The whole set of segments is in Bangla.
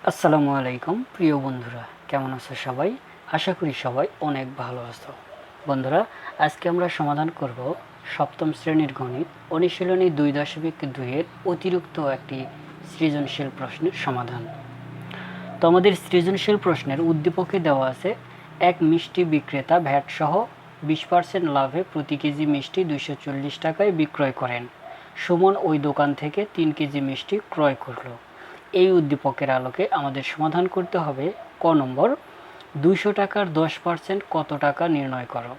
আসসালামু আলাইকুম প্রিয় বন্ধুরা, কেমন আছো সবাই? আশা করি সবাই অনেক ভালো আছো। বন্ধুরা, আজকে আমরা সমাধান করব সপ্তম শ্রেণীর গণিত অনুশীলনী 2.2 এর অতিরিক্ত একটি সৃজনশীল প্রশ্নের সমাধান। তো আমাদের সৃজনশীল প্রশ্নের উদ্দীপকে দেওয়া আছে, এক মিষ্টি বিক্রেতা ভ্যাট সহ 20% লাভে প্রতি কেজি মিষ্টি 240 টাকায় বিক্রয় করেন। সুমন ওই দোকান থেকে 3 কেজি মিষ্টি ক্রয় করলো। এই উদ্দীপকের আলোকে আমাদের সমাধান করতে হবে ক নম্বর, 200 টাকার 10% কত টাকা নির্ণয় করো।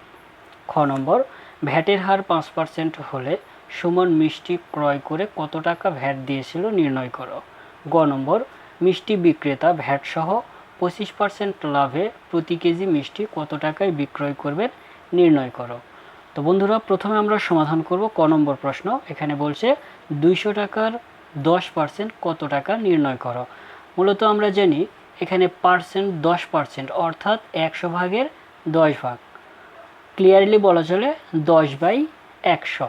খ নম্বর, ভ্যাটের হার 5% হলে সুমন মিষ্টি ক্রয় করে কত টাকা ভ্যাট দিয়েছিল নির্ণয় করো। গ নম্বর, মিষ্টি বিক্রেতা ভ্যাট সহ 25% লাভে প্রতি কেজি মিষ্টি কত টাকায় বিক্রয় করবেন নির্ণয় করো। তো বন্ধুরা, প্রথমে আমরা সমাধান করব ক নম্বর প্রশ্ন। এখানে বলছে 200 টাকার 10% কত টাকা নির্ণয় করো। মূলত আমরা জানি এখানে পার্সেন্ট 10%, অর্থাৎ 100 ভাগের 10 ভাগ। ক্লিয়ারলি বলা চলে 10/100।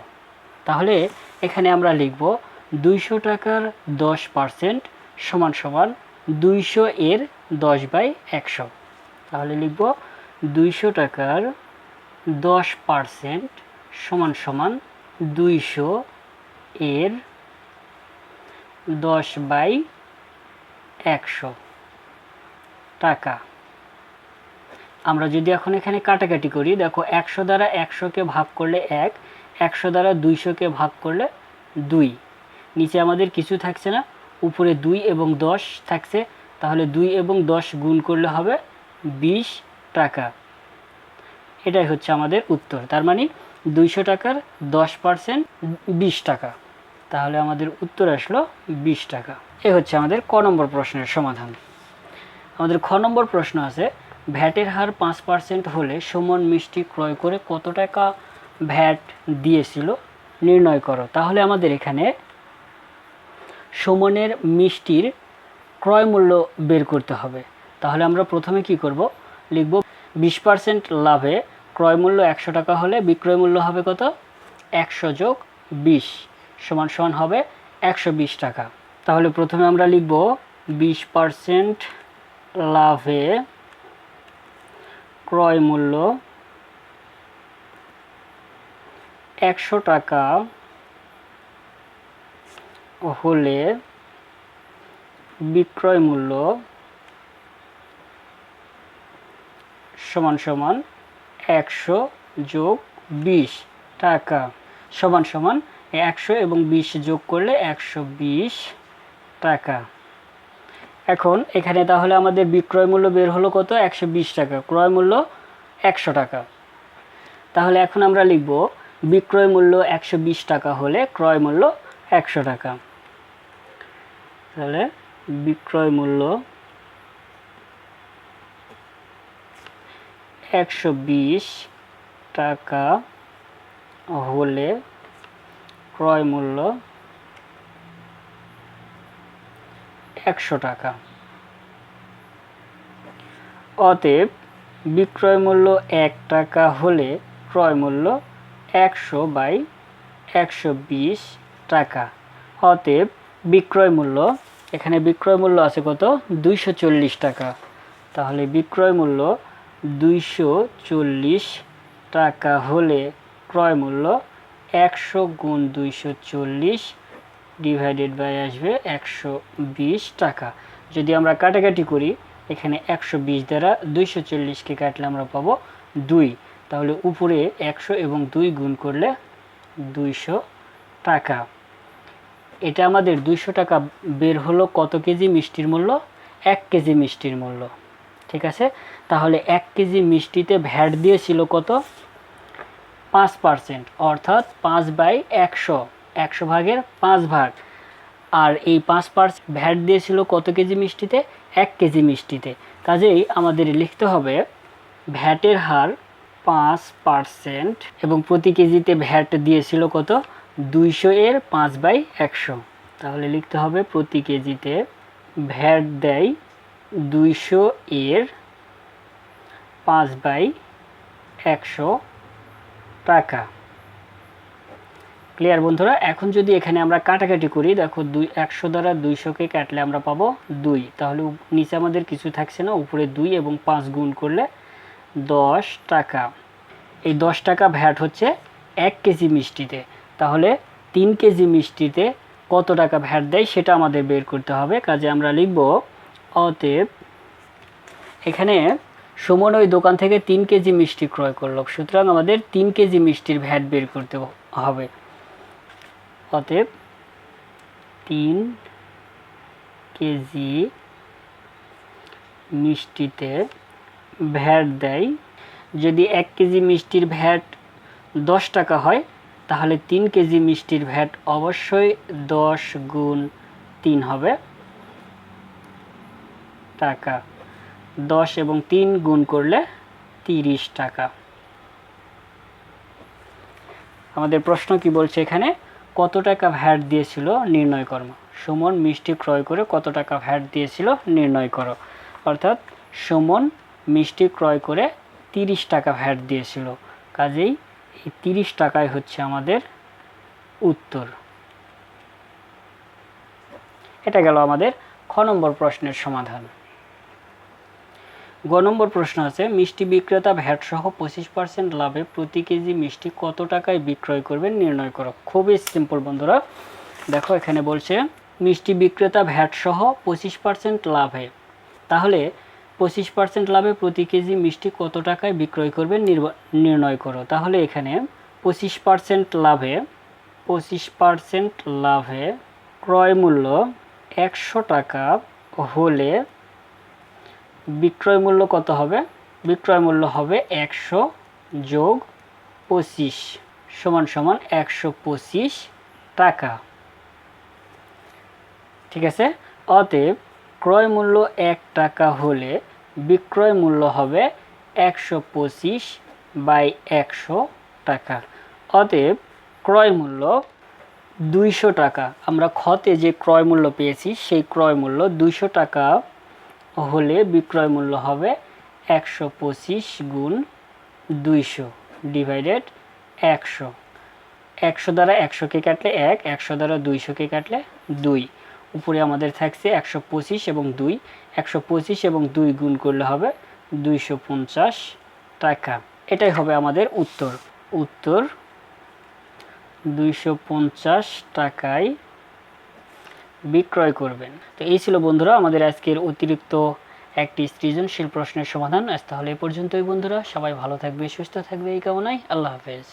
তাহলে এখানে আমরা লিখব 200 টাকার 10% সমান সমান 200 এর 10/100। তাহলে লিখব 200 টাকার 10% সমান সমান 200 এর 10/100 টাকা। আমরা যদি এখন এখানে কাটাকাটি করি, দেখো 100 দ্বারা 100কে ভাগ করলে 1, 100 দ্বারা 200কে ভাগ করলে 2, নিচে আমাদের কিছু থাকছে না, উপরে 2 এবং 10 থাকছে। তাহলে 2 এবং 10 গুণ করলে হবে 20 টাকা। এটাই হচ্ছে আমাদের উত্তর। তার মানে 200 টাকার 10% 20 টাকা। তাহলে আমাদের উত্তর আসলো 20 টাকা। এ হচ্ছে আমাদের ক নম্বর প্রশ্নের সমাধান। আমাদের খ নম্বর প্রশ্ন আছে, ভ্যাটের হার 5% হলে সুমন মিষ্টি ক্রয় করে কত টাকা ভ্যাট দিয়েছিল নির্ণয় করো। তাহলে আমাদের এখানে সুমনের মিষ্টির ক্রয় মূল্য বের করতে হবে। তাহলে আমরা প্রথমে কি করব, লিখব 20% লাভে ক্রয় মূল্য 100 টাকা হলে বিক্রয় মূল্য হবে কত, 100 যোগ 20 সমান সমান হবে 120 টাকা। তাহলে প্রথমে আমরা লিখব 20% লাভে ক্রয় মূল্য 100 টাকা হলে বিক্রয় মূল্য সমান সমান 100 যোগ 20 টাকা সমান সমান 100 এবং 20 যোগ করলে 120 টাকা। এখন এখানে তাহলে আমাদের বিক্রয় মূল্য বের হলো কত, 120 টাকা, ক্রয় মূল্য 100 টাকা। তাহলে এখন আমরা লিখব বিক্রয় মূল্য 120 টাকা হলে ক্রয় মূল্য 100 টাকা। তাহলে বিক্রয় মূল্য 120 টাকা হলে ক্রয় মূল্য 100 টাকা। অতএব বিক্রয় মূল্য 1 টাকা হলে ক্রয় মূল্য 100/120 টাকা। অতএব বিক্রয় মূল্য, এখানে বিক্রয় মূল্য আছে কত, 240 টাকা। তাহলে বিক্রয় মূল্য 240 টাকা হলে ক্রয় মূল্য 100 গুণ 240 ডিভাইডেড বাই আসবে 120 টাকা। যদি আমরা কাটাকাটি করি, এখানে 120 দ্বারা 240কে কাটলে আমরা পাবো 2। তাহলে উপরে 100 এবং 2 গুণ করলে 200 টাকা। এটা আমাদের 200 টাকা বের হলো কত কেজি মিষ্টির মূল্য, 1 কেজি মিষ্টির মূল্য। ঠিক আছে, তাহলে 1 কেজি মিষ্টিতে ভ্যাট দিয়েছিল কত, 5%, অর্থাৎ 5/100, 100 ভাগের 5 ভাগ। আর এই 5% ভ্যাট দিয়েছিল কত কেজি মিষ্টিতে, 1 কেজি মিষ্টিতে। কাজেই আমাদের লিখতে হবে ভ্যাটের হার 5% এবং প্রতি কেজিতে ভ্যাট দিয়েছিল কত, 200 এর 5/100। তাহলে লিখতে হবে প্রতি কেজিতে ভ্যাট দেয় 200 এর 5/100 টাকা। ক্লিয়ার বন্ধুরা? এখন যদি এখানে আমরা কাটাকাটি করি, দেখো 100 দ্বারা 200কে কাটলে আমরা পাবো 2, তাহলে নিচে আমাদের কিছু থাকছে না, উপরে 2 এবং 5 গুণ করলে 10 টাকা। এই 10 টাকা ভ্যাট হচ্ছে 1 কেজি মিষ্টিতে। তাহলে 3 কেজি মিষ্টিতে কত টাকা ভ্যাট দেয় সেটা আমাদের বের করতে হবে। কাজে আমরা লিখব অতএব, এখানে সুমন ওই দোকান থেকে 3 কেজি মিষ্টি ক্রয় করলো, সুতরাং আমাদের 3 কেজি মিষ্টির ভ্যাট বের করতে হবে। অতএব 3 কেজি মিষ্টিতে ভ্যাট দেয়। যদি 1 কেজি মিষ্টির ভ্যাট 10 টাকা হয়, তাহলে 3 কেজি মিষ্টির ভ্যাট অবশ্যই 10 গুণ 3 হবে টাকা। 10 এবং 3 গুণ করলে 30 টাকা। আমাদের প্রশ্ন কি বলছে এখানে, কত টাকা ভ্যাট দিয়েছিল নির্ণয় করো। সুমন মিষ্টি ক্রয় করে কত টাকা ভ্যাট দিয়েছিল নির্ণয় করো। অর্থাৎ সুমন মিষ্টি ক্রয় করে 30 টাকা ভ্যাট দিয়েছিল, কাজেই এই 30 টাকাই হচ্ছে আমাদের উত্তর। এটা গেল আমাদের খ নম্বর প্রশ্নের সমাধান। গ নম্বর প্রশ্ন আছে, মিষ্টি বিক্রেতা ভ্যাট সহ 25% লাভে প্রতি কেজি মিষ্টি কত টাকায় বিক্রয় করবেন নির্ণয় করো। খুবই সিম্পল বন্ধুরা, দেখো এখানে বলছে মিষ্টি বিক্রেতা ভ্যাট সহ 25% লাভে, তাহলে 25% লাভে প্রতি কেজি মিষ্টি কত টাকায় বিক্রয় করবেন নির্ণয় করো। তাহলে এখানে 25% লাভে ক্রয় মূল্য 100 টাকা হলে বিক্রয় মূল্য কত হবে? বিক্রয় মূল্য হবে 100 যোগ 25 সমান 125 টাকা। ঠিক আছে? অতএব ক্রয় মূল্য 1 টাকা হলে বিক্রয় মূল্য হবে 125 বাই 100 টাকা। অতএব ক্রয় মূল্য 200 টাকা। আমরা খতে যে ক্রয় মূল্য পেয়েছি সেই ক্রয় মূল্য 200 টাকা হলে বিক্রয় মূল্য হবে 125 গুণ 200 ডিভাইডেড 100। 100 দ্বারা 100কে কাটলে 1, 100 দ্বারা 200কে কাটলে 2, উপরে আমাদের থাকছে 125 এবং 2, 125 এবং 2 গুণ করলে হবে 250 টাকা। এটাই হবে আমাদের উত্তর। উত্তর 250 টাকায় বিক্রয় করবেন। তো এই ছিল বন্ধুরা আমাদের আজকের অতিরিক্ত একটি সৃজনশীল প্রশ্নের সমাধান। আজ তাহলে এ পর্যন্তই বন্ধুরা, সবাই ভালো থাকবে, সুস্থ থাকবে এই কামনায়। আল্লাহ হাফেজ।